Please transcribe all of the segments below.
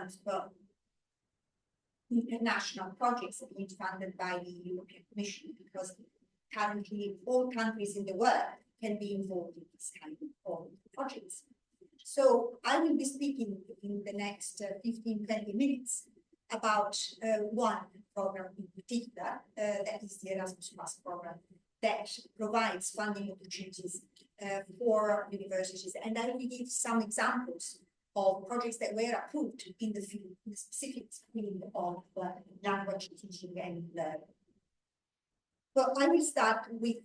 programs, but international projects being funded by the European Commission, because currently all countries in the world can be involved in this kind of projects. So I will be speaking in the next 15-20 minutes about one program in particular, that is the Erasmus Plus program, that provides funding opportunities for universities. And I will give some examples of projects that were approved in the field, in the specific field of language teaching and learning. Well, I will start with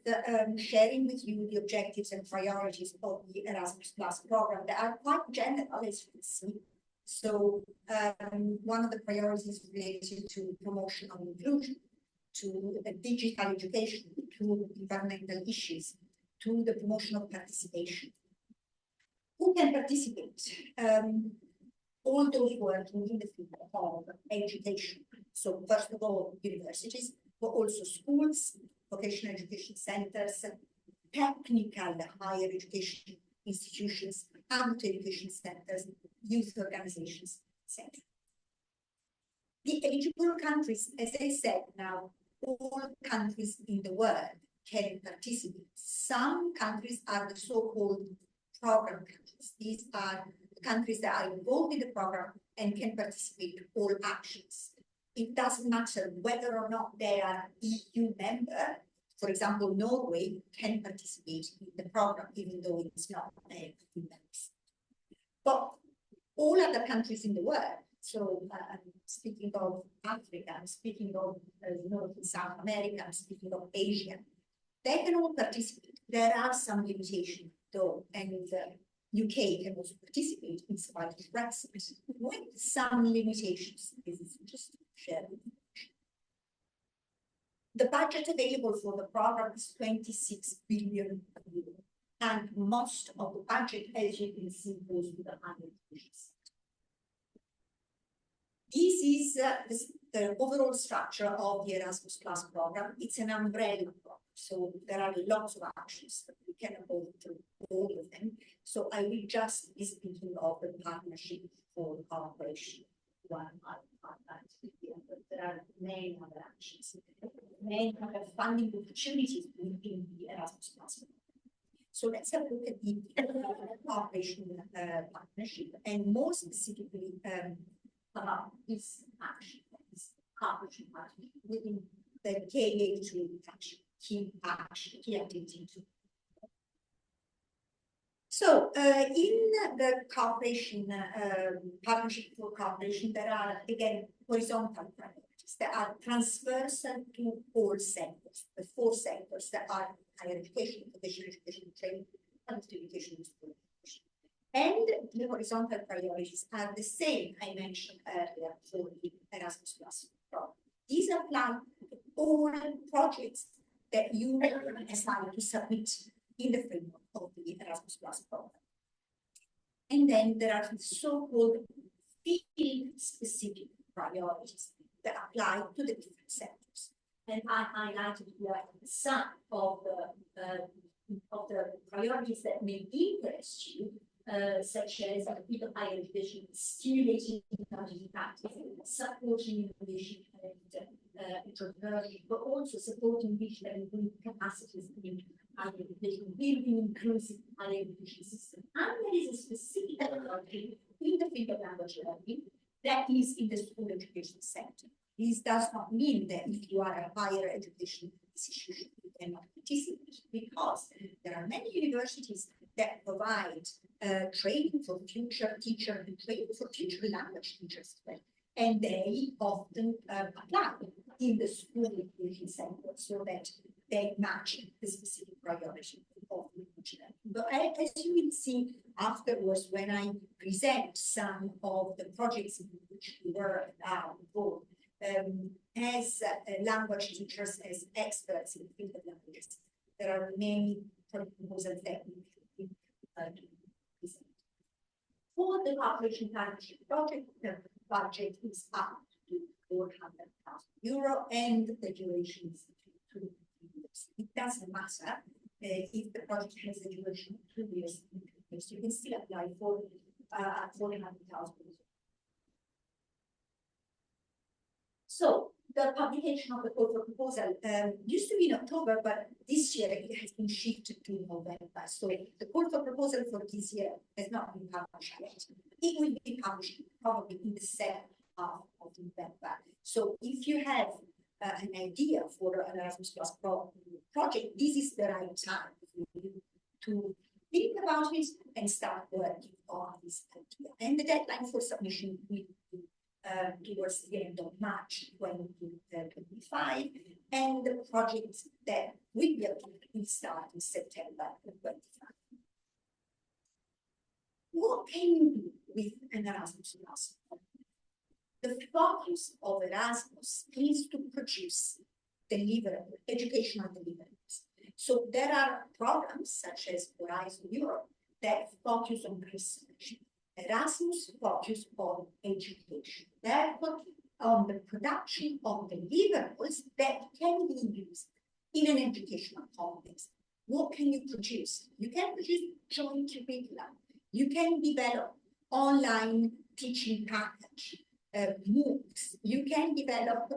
sharing with you the objectives and priorities of the Erasmus Plus program that are quite general, as you can see. So one of the priorities is related to promotion of inclusion, to digital education, to environmental issues, to the promotion of participation. Who can participate? All those working in the field of education. So first of all, universities, but also schools, vocational education centers, technical higher education institutions, adult education centers, youth organizations, etc. The eligible countries, as I said now, all countries in the world can participate. Some countries are the so-called program countries. These are countries that are involved in the program and can participate in all actions. It doesn't matter whether or not they are EU member. For example, Norway can participate in the program, even though it's not a EU member. But all other countries in the world, so I'm speaking of Africa, I'm speaking of North and South America, I'm speaking of Asia, they can all participate. There are some limitations though, and UK can also participate in spite of Brexit, with some limitations. This is just shared. The budget available for the program is 26 billion euros, and most of the budget, as you can see, goes to the higher education. This is the overall structure of the Erasmus Plus program. It's an umbrella program, so there are lots of actions that we cannot go through all of them. So I will just be speaking of the partnership for cooperation. One but there are many other actions, many other funding opportunities within the Erasmus Plus program. So let's have a look at the cooperation partnership, and more specifically about this action, this cooperation partnership within the KA2 action, key activity 2. So in the cooperation, partnership for cooperation, there are, again, horizontal priorities that are transversal to all sectors, the 4 sectors that are higher education, vocational education, training, and education, and school education. And the horizontal priorities are the same I mentioned earlier for the Erasmus Plus program. These apply to all projects that you are assigned to submit in the framework of the Erasmus Plus program. And then there are so-called field-specific priorities that apply to the different sectors. And I highlighted here some of the priorities that may interest you, such as people higher education, stimulating technology practice, supporting innovation and entrepreneurship, but also supporting digital and capacities in higher education, building inclusive higher education system. And there is a specific priority in the field of language learning that is in the school education sector. This does not mean that if you are a higher education institution, you cannot participate, because there are many universities that provide training for future teachers and training for future language teachers, and they often apply in the school education sector so that they match the specific priority of language learning. But as you will see afterwards, when I present some of the projects in which we were involved, as language teachers, as experts in the field of languages, there are many proposals that we present. For the cooperation partnership project, the budget is up to 400,000 euro, and the duration is 2 years. It doesn't matter if the project has a duration of 2 years. You can still apply for 400,000 euros. So the publication of the call for proposal used to be in October, but this year it has been shifted to November. So the call for proposal for this year has not been published yet. It will be published probably in the second half of November. So if you have an idea for an Erasmus Plus project, this is the right time for you to think about it and start working on this idea. And the deadline for submission will be towards the end of March 2025, and the project that will be approved will start in September 25. What can you do with an Erasmus Plus? The focus of Erasmus is to produce deliverable, educational deliverables. So there are programs such as Horizon Europe that focus on research. Erasmus focus on education, therefore on the production of deliverables that can be used in an educational context. What can you produce? You can produce joint curriculum. You can develop online teaching package, MOOCs. You can develop,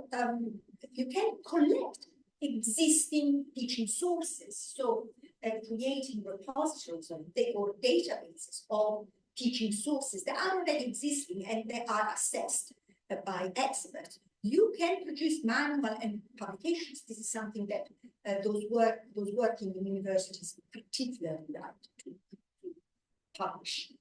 you can collect existing teaching sources. So creating repositories or databases of teaching sources that are already existing and they are assessed by experts. You can produce manual and publications. This is something that those working in universities particularly like to publish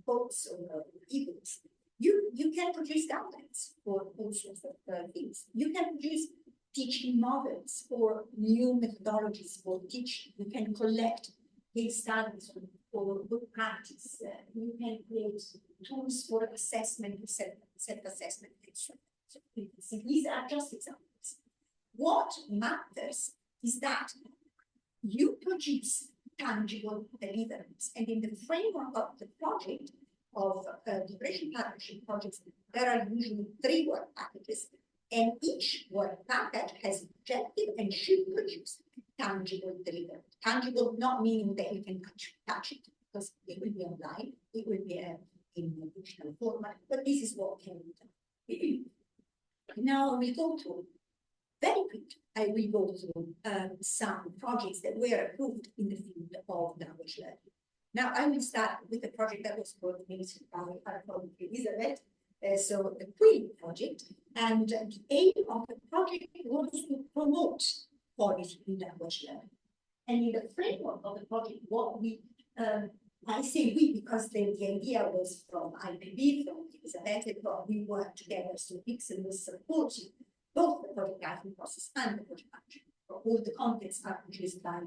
books or ebooks. You can produce guidelines for all sorts of things. You can produce teaching models for new methodologies for teaching. You can collect case studies for good practice. You can create tools for assessment, self-assessment, and so on. So these are just examples. What matters is that you produce tangible deliverables. And in the framework of the project, of Liberation Partnership projects, there are usually 3 work packages, and each work package has an objective and should produce tangible deliverables. Tangible not meaning that you can touch it, because it will be online, it will be in a digital format, but this is what can be done. Now we go to, very quick, I will go through some projects that were approved in the field of language learning. Now I will start with the project that was coordinated by our colleague Elisabetta, so the Queen project, and the aim of the project was to promote quality in language learning. And in the framework of the project, what we, I say we because the idea was from IPB, from Elisabetta, but we worked together, so Pixel was supporting both the project writing process and the project management. All the contents are produced by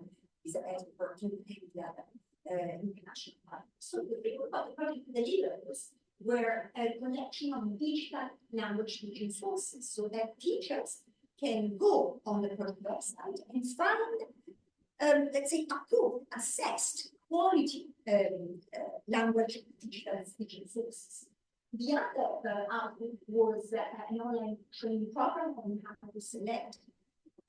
Elisabetta, and the other international partners. So the framework of the project deliverables were a collection of digital language teaching sources, so that teachers can go on the project website and find, let's say, approved, assessed, quality language digital teaching sources. The other output was an online training program on how to select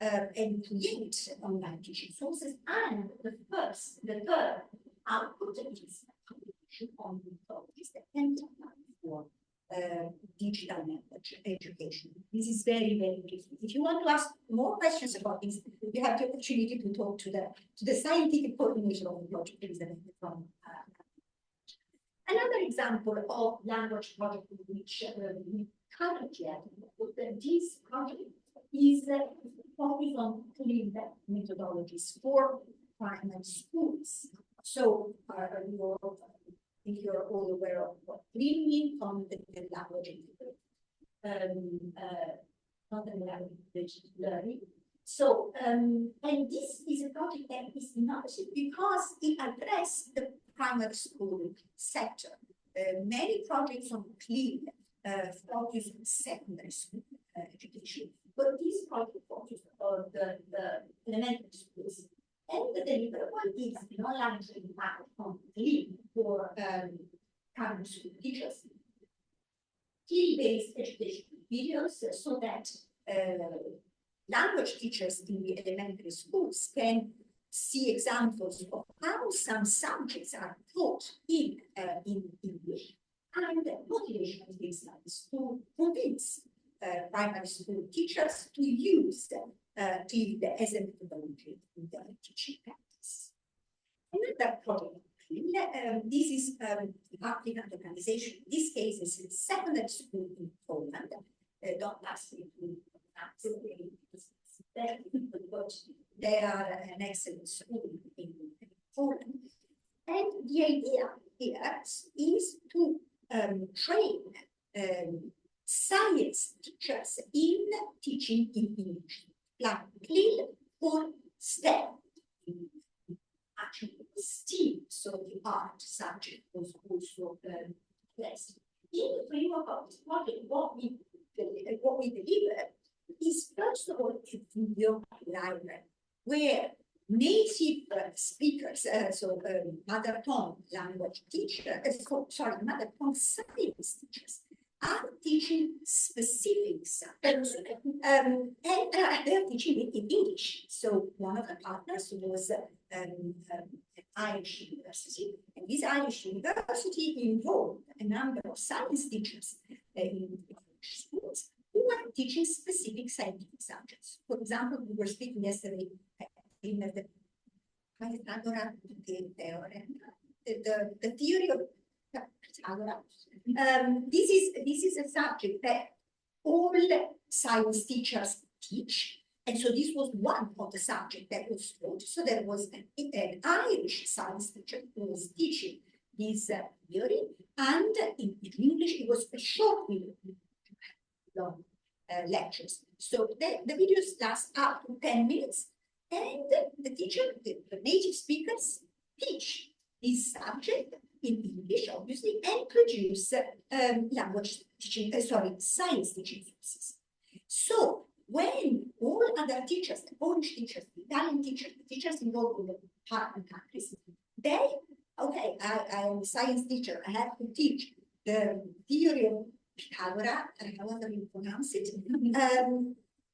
and create online teaching sources, and the third output is publication on methodologies that can be applied for digital language education. This is very, very interesting. If you want to ask more questions about this, you have the opportunity to talk to the scientific coordinator of the project, Elisabetta, from another example of language project in which we currently have this project is focused on clean methodologies for primary schools. So I think you're all aware of what clean means, content and language learning. So, and this is a project that is innovative because it addresses the primary school sector. Many projects on clean focus on secondary school education, but this project focuses on the elementary schools. And the deliverable is an online training package on clean for primary school teachers. Key-based education videos so that language teachers in the elementary schools can see examples of how some subjects are taught in English, and motivational case studies to convince primary school teachers to use Clill as a methodology in their teaching practice. Another problem, this is applicant organization. In this case, is a secondary school in Poland. Don't ask me to answer because it's very difficult, but they are an excellent school in Poland. And the idea here is to train science teachers in teaching in English, like Clill or STEM. Actually, STEAM, so the art subject was also placed. In the framework of this project, what we deliver is first of all a video library where native speakers, mother tongue language teachers, mother tongue science teachers are teaching specific subjects, and they're teaching it in English. So one of the partners was an Irish university, and this Irish university involved a number of science teachers in English schools who are teaching specific scientific subjects. For example, we were speaking yesterday in the theory of Pythagoras. This is a subject that all science teachers teach, and so this was one of the subjects that was taught. So there was an Irish science teacher who was teaching this theory, and in English it was a short video, long lectures. So the videos last up to 10 minutes, and the teacher, the native speakers, teach this subject in English, obviously, and produce language teaching, science teaching courses. So when all other teachers, the Polish teachers, the Italian teachers, the teachers involved in the partner countries, they, okay, I am a science teacher, I have to teach the theory of Pythagoras, however you pronounce it,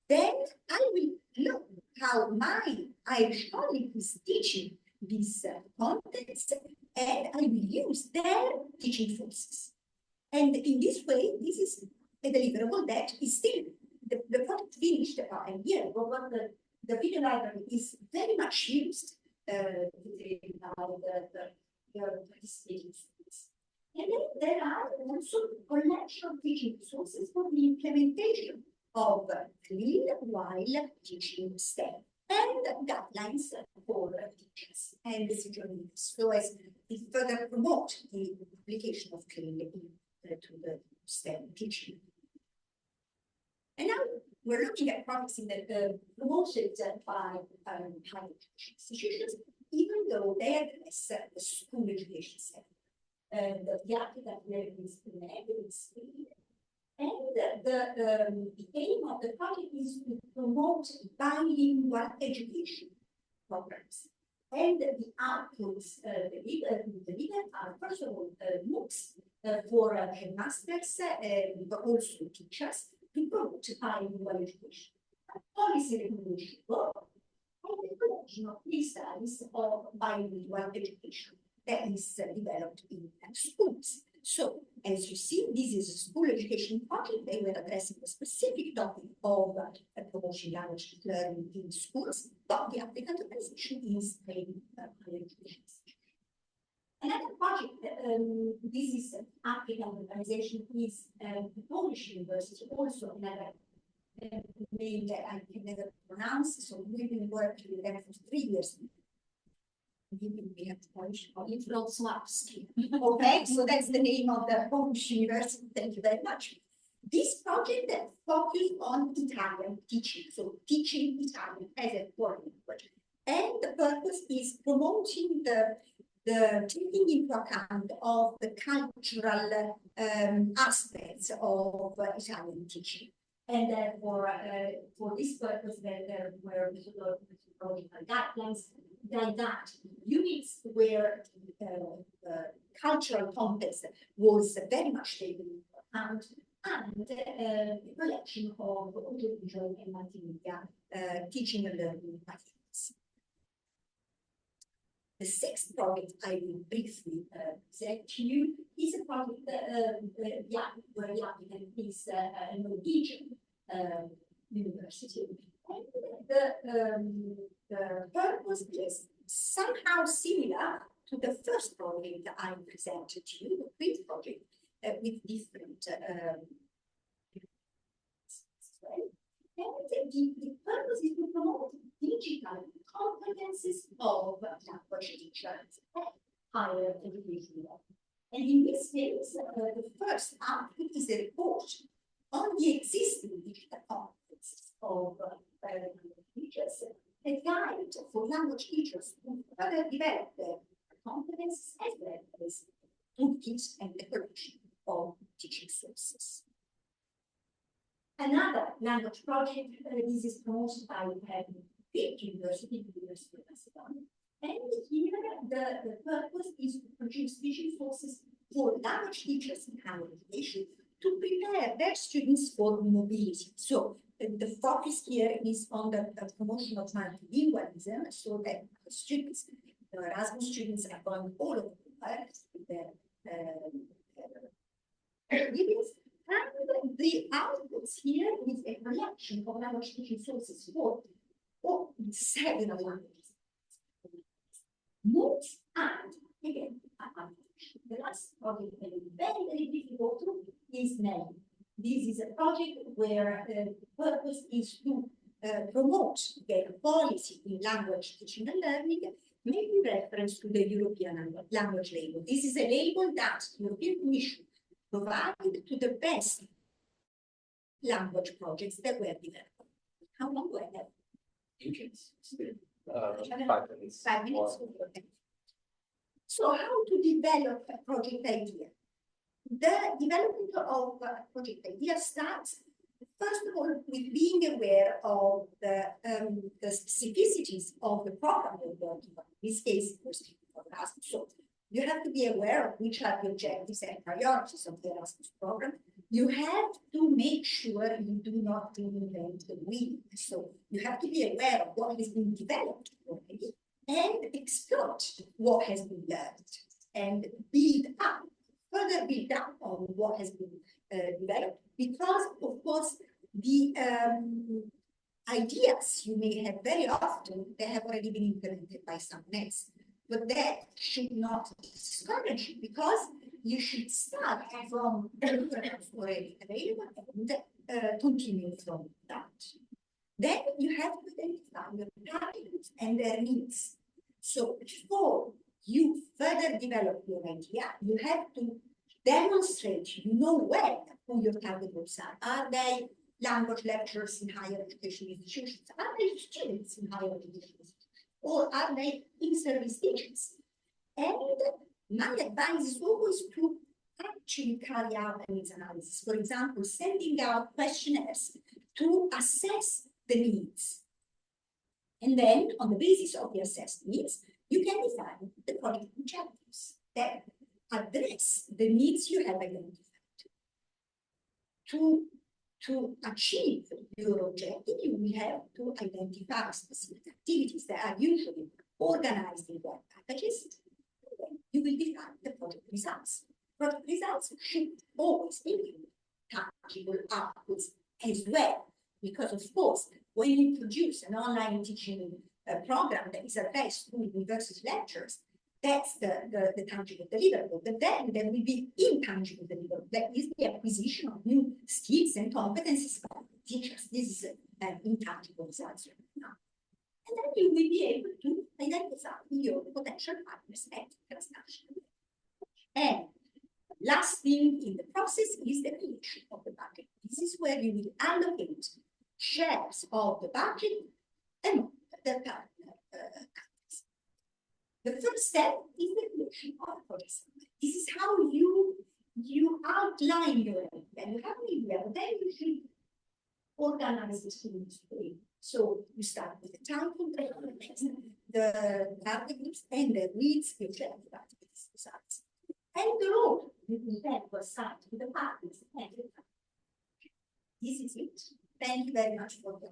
then I will look how my Irish colleague is teaching these contents, and I will use their teaching forces. And in this way, this is a deliverable that is still, the project finished about a year ago, but the video library is very much used by the participating students. And then there are also collection of teaching resources for the implementation of Clill while teaching STEM, and guidelines for teachers and decision makers, so as we further promote the application of Clill to the STEM teaching. And now we're looking at projects in the promoted by higher education institutions, even though they address the school education sector. The applicant there is and the aim of the project is to promote bilingual education programs. And the outputs delivered are, first of all, MOOCs for headmasters, but also teachers, to promote bilingual education. Policy recommendation book and the collection of case studies of bilingual education that is developed in schools. So, as you see, this is a school education project. They were addressing the specific topic of promoting language learning in schools, but the applicant organization is a higher education institution. Another project, this is applicant organization, is the Polish University, also another name that I can never pronounce. So we've been working with them for 3 years. Okay, so that's the name of the Polish University. Thank you very much. This project focuses on Italian teaching, so teaching Italian as a foreign language. And the purpose is promoting the taking into account of the cultural aspects of Italian teaching. And for this purpose, there were methodological guidelines that units where the cultural context was very much taken into account, and the collection of audiovisual and multimedia teaching and learning materials. The sixth project I will briefly present to you is a project where the applicant is Norwegian. university. And the purpose is somehow similar to the first project that I presented to you, the Queen's project, with different and the purpose is to promote digital competences of language teachers at higher education level. And in this case, the first output is a report on the existing digital competences of teachers, a guide for language teachers to further develop their competences as well as toolkits and the collection of teaching sources. Another language project, this is promoted by the University of Elisabetta. And here the purpose is to produce teaching sources for language teachers in higher education to prepare their students for mobility. So the focus here is on the promotion of multilingualism, so that the students, the Erasmus students, are going all over the world with their activities. And the outputs here is a collection of language teaching sources for several languages. Moods and, again, the last project, very, very difficult is name. This is a project where the purpose is to promote the policy in language teaching and learning, making reference to the European language label. This is a label that the European Commission provided to the best language projects that were developed. How long do I have? You can 5 minutes. 5 minutes. Okay. So how to develop a project idea? The development of a project idea starts, first of all, with being aware of the specificities of the program you're working on. In this case, for Erasmus. So you have to be aware of which are the objectives and priorities of the Erasmus program. You have to make sure you do not reinvent the wheel. So you have to be aware of what has been developed already and exploit what has been learned and further build up on what has been developed, because of course the ideas you may have very often, they have already been implemented by someone else. But that should not discourage you, because you should start from what's already available and continue from that. Then you have to identify your targets and their needs. So before you further develop your idea, you have to demonstrate you know well who your target groups are. Are they language lecturers in higher education institutions? Are they students in higher education institutions? Or are they in-service teachers? And my advice is always to actually carry out a needs analysis. For example, sending out questionnaires to assess the needs. And then, on the basis of the assessed needs, you can define the project objectives that address the needs you have identified. To achieve your objective, you will have to identify specific activities that are usually organized in work packages. And then you will define the project results. Project results should always include tangible outputs as well, because of course, when you introduce an online teaching program that is addressed to university lectures, that's the tangible deliverable. But then there will be intangible deliverable. That is the acquisition of new skills and competencies by teachers. This is an intangible result now. And then you will be able to identify your potential partners at transnational. And last thing in the process is the creation of the budget. This is where you will allocate shares of the budget among the partner countries. The first step is the creation of a project summary. This is how you outline your idea. You have an idea, but then you should organize the students. So you start with the title, the target groups, and the reads, the objective results. And the role you will then assign to the partners and the partners. This is it. Thank you very much for the